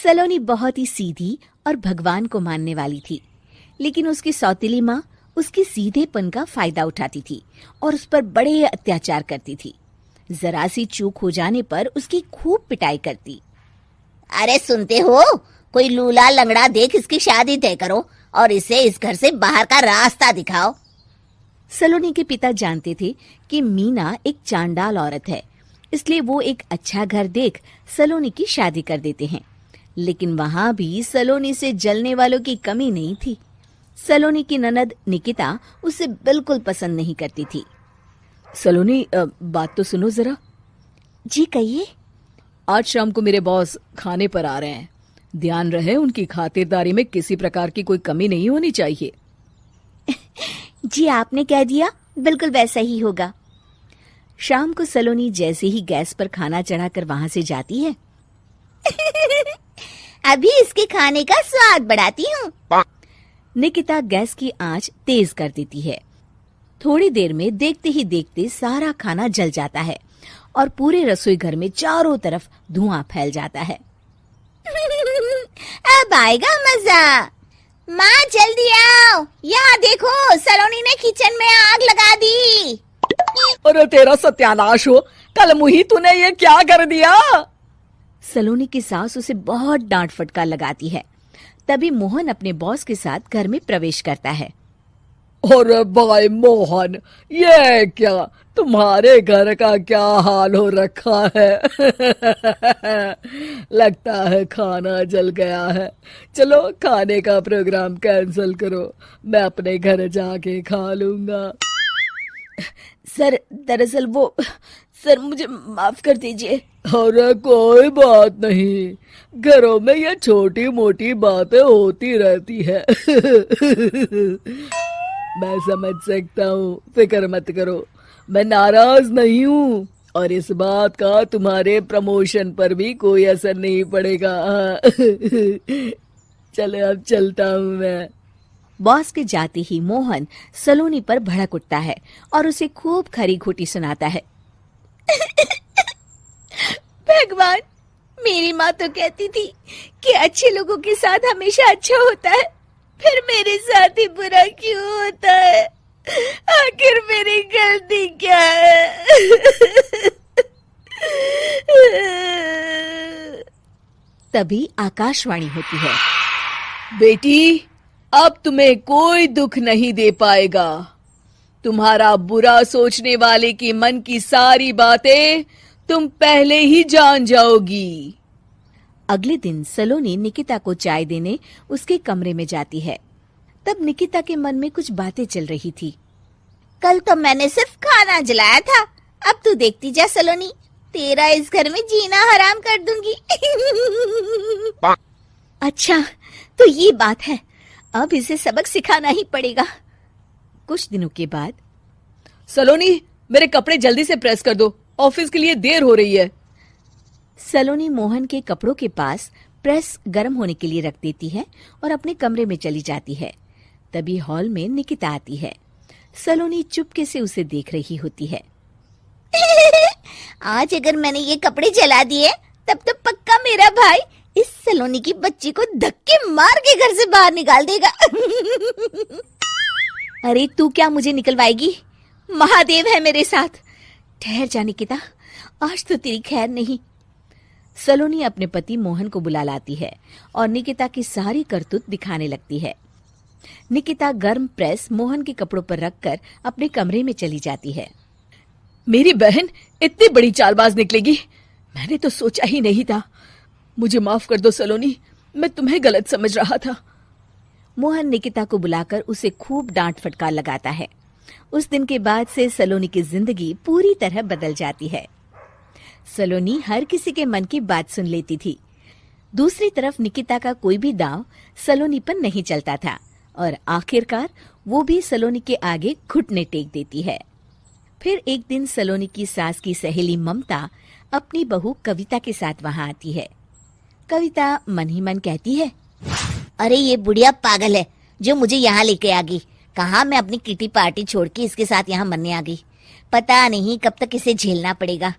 सलोनी बहुत ही सीधी और भगवान को मानने वाली थी, लेकिन उसकी सौतेली माँ उसके सीधेपन का फायदा उठाती थी और उस पर बड़े अत्याचार करती थी। जरा सी चूक हो जाने पर उसकी खूब पिटाई करती। अरे सुनते हो, कोई लूला लंगड़ा देख इसकी शादी तय करो और इसे इस घर से बाहर का रास्ता दिखाओ। सलोनी के पिता जानते थे कि मीना एक चांडाल औरत है, इसलिए वो एक अच्छा घर देख सलोनी की शादी कर देते हैं। लेकिन वहां भी सलोनी से जलने वालों की कमी नहीं थी। सलोनी की ननद निकिता उसे बिल्कुल पसंद नहीं करती थी। सलोनी, बात तो सुनो जरा। जी कहिए। आज शाम को मेरे बॉस खाने पर आ रहे हैं। ध्यान रहे उनकी खातिरदारी में किसी प्रकार की कोई कमी नहीं होनी चाहिए। जी आपने कह दिया, बिल्कुल वैसा ही होगा। शाम को सलोनी जैसे ही गैस पर खाना चढ़ाकर वहां से जाती है। अभी इसके खाने का स्वाद बढ़ाती हूँ। निकिता गैस की आंच तेज कर देती है। थोड़ी देर में देखते ही देखते सारा खाना जल जाता है और पूरे रसोई घर में चारों तरफ धुआं फैल जाता है। अब आएगा मजा। माँ जल्दी आओ, यहाँ देखो सलोनी ने किचन में आग लगा दी। अरे तेरा सत्यानाश हो, कल मुही तूने ये क्या कर दिया? सलोनी की सास उसे बहुत डांट फटकार लगाती है। तभी मोहन अपने बॉस के साथ घर में प्रवेश करता है। अरे भाई मोहन, ये क्या तुम्हारे घर का क्या हाल हो रखा है? लगता है खाना जल गया है। चलो खाने का प्रोग्राम कैंसिल करो, मैं अपने घर जाके खा लूंगा। सर दरअसल वो सर मुझे माफ कर दीजिए। अरे कोई बात नहीं, घरों में ये छोटी मोटी बातें होती रहती है। मैं समझ सकता हूँ, फिक्र मत करो, मैं नाराज नहीं हूँ और इस बात का तुम्हारे प्रमोशन पर भी कोई असर नहीं पड़ेगा। चलो अब चलता हूँ मैं। बॉस के जाते ही मोहन सलोनी पर भड़क उठता है और उसे खूब खरी खोटी सुनाता है। भगवान, मेरी माँ तो कहती थी कि अच्छे लोगों के साथ हमेशा अच्छा होता है, फिर मेरे साथ ही बुरा क्यों होता है? आखिर मेरी गलती क्या है? तभी आकाशवाणी होती है। बेटी, अब तुम्हें कोई दुख नहीं दे पाएगा। तुम्हारा बुरा सोचने वाले की मन की सारी बातें तुम पहले ही जान जाओगी। अगले दिन सलोनी निकिता को चाय देने उसके कमरे में जाती है। तब निकिता के मन में कुछ बातें चल रही थी। कल तो मैंने सिर्फ खाना जलाया था, अब तू देखती जा सलोनी, तेरा इस घर में जीना हराम कर दूंगी। अच्छा, तो ये बात है, अब इसे सबक सिखाना ही पड़ेगा। कुछ दिनों के बाद, सलोनी, मेरे कपड़े जल्दी से प्रेस कर दो, ऑफिस के लिए देर हो रही है। सलोनी मोहन के कपड़ों के पास प्रेस गर्म होने के लिए रख देती है और अपने कमरे में चली जाती है। तभी हॉल में निकिता आती है। सलोनी चुपके से उसे देख रही होती है। आज अगर मैंने ये कपड़े जला दिए तब तो पक्का मेरा भाई इस सलोनी की बच्ची को धक्के मार के घर से बाहर निकाल देगा। अरे तू क्या मुझे निकलवाएगी? महादेव है मेरे साथ। ठहर जा निकिता, आज तो तेरी खैर नहीं। सलोनी अपने पति मोहन को बुला लाती है और निकिता की सारी करतूत दिखाने लगती है। निकिता गर्म प्रेस मोहन के कपड़ों पर रखकर अपने कमरे में चली जाती है। मेरी बहन इतनी बड़ी चालबाज निकलेगी, मैंने तो सोचा ही नहीं था। मुझे माफ कर दो सलोनी, मैं तुम्हें गलत समझ रहा था। मोहन निकिता को बुलाकर उसे खूब डांट फटकार लगाता है। उस दिन के बाद से सलोनी की जिंदगी पूरी तरह बदल जाती है। सलोनी हर किसी के मन की बात सुन लेती थी। दूसरी तरफ निकिता का कोई भी दांव सलोनी पर नहीं चलता था और आखिरकार वो भी सलोनी के आगे घुटने टेक देती है। फिर एक दिन सलोनी की सास की सहेली ममता अपनी बहू कविता के साथ वहां आती है। कविता मन ही मन कहती है, अरे ये बुढ़िया पागल है जो मुझे यहाँ लेके आ गई। कहाँ मैं अपनी किटी पार्टी छोड़ के इसके साथ यहाँ मरने आ गई। पता नहीं कब तक इसे झेलना पड़ेगा।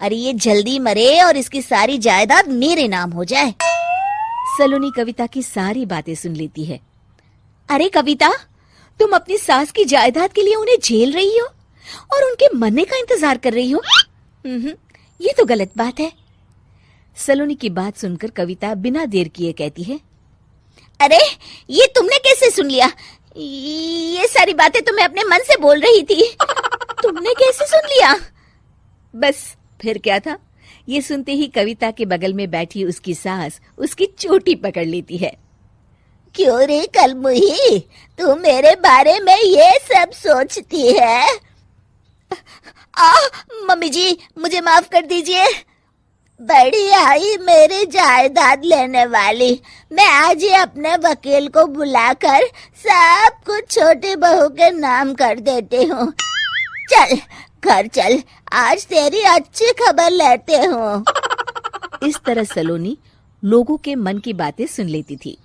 अरे ये जल्दी मरे और इसकी सारी जायदाद मेरे नाम हो जाए। सलोनी कविता की सारी बातें सुन लेती है। अरे कविता, तुम अपनी सास की जायदाद के लिए उन्हें झेल रही हो और उनके मरने का इंतजार कर रही हो। ये तो गलत बात है। सलोनी की बात सुनकर कविता बिना देर किए कहती है, अरे ये तुमने कैसे सुन लिया? ये सारी बातें तो मैं अपने मन से बोल रही थी। तुमने कैसे सुन लिया? बस फिर क्या था। ये सुनते ही कविता के बगल में बैठी उसकी सास उसकी चोटी पकड़ लेती है। क्यों रे कलमुही, तू मेरे बारे में ये सब सोचती है? मम्मी जी, मुझे माफ कर दीजिए। बड़ी आई मेरी जायदाद लेने वाली, मैं आज ही अपने वकील को बुलाकर सब कुछ छोटी बहू के नाम कर देती हूँ। चल घर चल, आज तेरी अच्छी खबर लेते हूँ। इस तरह सलोनी लोगों के मन की बातें सुन लेती थी,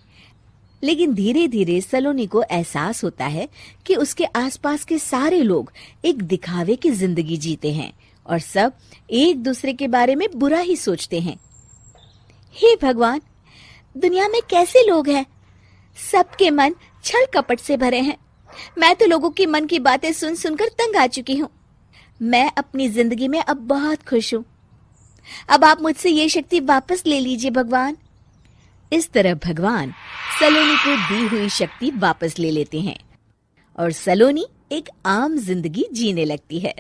लेकिन धीरे धीरे सलोनी को एहसास होता है कि उसके आसपास के सारे लोग एक दिखावे की जिंदगी जीते हैं और सब एक दूसरे के बारे में बुरा ही सोचते हैं। हे भगवान, दुनिया में कैसे लोग हैं? सबके मन छल कपट से भरे हैं। मैं तो लोगों के मन की बातें सुन सुनकर तंग आ चुकी हूँ। मैं अपनी जिंदगी में अब बहुत खुश हूँ। अब आप मुझसे ये शक्ति वापस ले लीजिए भगवान। इस तरह भगवान सलोनी को दी हुई शक्ति वापस ले लेते हैं और सलोनी एक आम जिंदगी जीने लगती है।